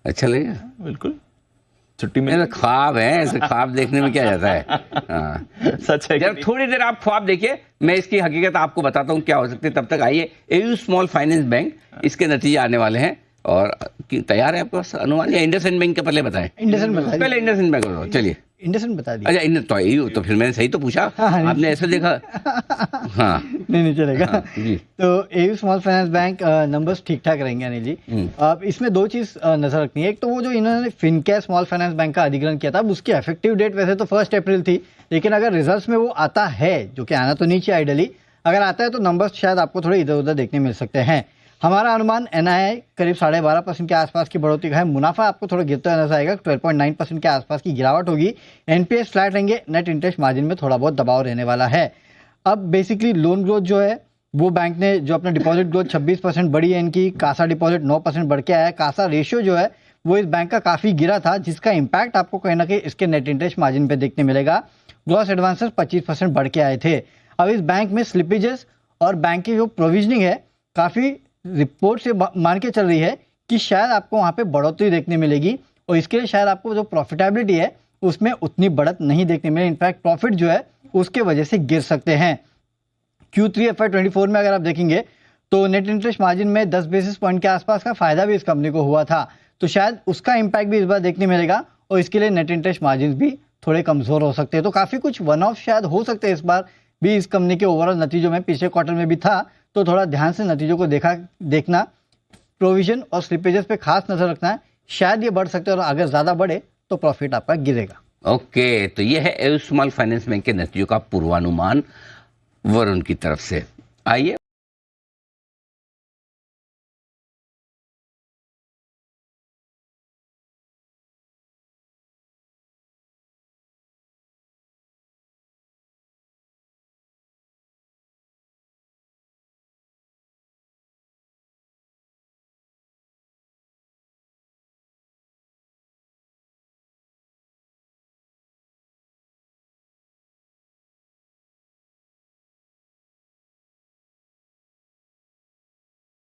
अच्छा लगेगा। बिल्कुल, छुट्टी में मेरा ख्वाब है, ऐसे ख्वाब देखने में क्या जाता है। हाँ, सच है कि जब थोड़ी देर आप ख्वाब देखिए, मैं इसकी हकीकत आपको बताता हूँ क्या हो सकती है। तब तक आइए, एयू स्मॉल फाइनेंस बैंक, इसके नतीजे आने वाले हैं। और तैयार है आपके पास अनुमान, या इंडसइंड बैंक का पहले बताएं? इंडसइंड बता पहले इंडसइंड बैंक बताओ, चलिए। इंडसइंड बता दिया। अच्छा, तो एयू, तो फिर मैंने सही तो पूछा, हाँ, आपने ऐसे देखा। हाँ नहीं चलेगा। हाँ, जी। तो AU small finance bank numbers ठीक ठाक रहेंगे अनिल जी। अब इसमें दो चीज नजर रखनी है। एक तो वो जो इन्होंने फिनकेयर स्मॉल फाइनेंस बैंक का अधिग्रहण किया था, उसकी इफेक्टिव डेट वैसे तो 1 अप्रैल थी, लेकिन अगर रिजल्ट्स में वो आता है, जो कि आना तो नहीं चाहिए आइडियली, अगर आता है तो नंबर्स शायद आपको थोड़े इधर उधर देखने मिल सकते हैं। हमारा अनुमान एनआईआई करीब 12.5% के आसपास की बढ़ोतरी का है। मुनाफा आपको थोड़ा गिरता हुआ नजर आएगा, 12.9% के आसपास की गिरावट होगी। एनपीएस फ्लैट रहेंगे, नेट इंटरेस्ट मार्जिन में थोड़ा बहुत दबाव रहने वाला है। अब बेसिकली लोन ग्रोथ जो है, वो बैंक ने जो अपना डिपॉजिट ग्रोथ 26% बढ़ी है इनकी, कासा डिपॉजिट 9% बढ़ के आया है। कासा रेशियो जो है वो इस बैंक का काफी गिरा था, जिसका इंपैक्ट आपको कहीं ना कहीं इसके नेट इंटरेस्ट मार्जिन पे देखने मिलेगा। ग्रॉस एडवांसेस 25% बढ़ के आए थे। अब इस बैंक में स्लिपेजेस और बैंक की जो प्रोविजनिंग है, काफी रिपोर्ट से मान के चल रही है कि शायद आपको वहां पे बढ़ोतरी देखने मिलेगी, और इसके लिए शायद आपको जो प्रॉफिटेबिलिटी है उसमें उतनी बढ़त नहीं देखने मिले। इनफैक्ट प्रॉफिट जो है उसके वजह से गिर सकते हैं। Q3 FY24 में अगर आप देखेंगे तो नेट इंटरेस्ट मार्जिन में 10 बेसिस पॉइंट के आसपास का फायदा भी इस कंपनी को हुआ था, तो शायद उसका इंपैक्ट भी इस बार देखने मिलेगा, और इसके लिए नेट इंटरेस्ट मार्जिन भी थोड़े कमजोर हो सकते हैं। तो काफी कुछ वन ऑफ शायद हो सकते हैं इस बार भी इस कंपनी के ओवरऑल नतीजों में। पिछले क्वार्टर में भी था, तो थोड़ा ध्यान से नतीजों को देखना, प्रोविजन और स्लिपेजेस पे खास नजर रखना है। शायद ये बढ़ सकते हैं, और अगर ज्यादा बढ़े तो प्रॉफिट आपका गिरेगा। ओके, तो ये है एयू स्मॉल फाइनेंस बैंक के नतीजों का पूर्वानुमान वरुण की तरफ से। आइए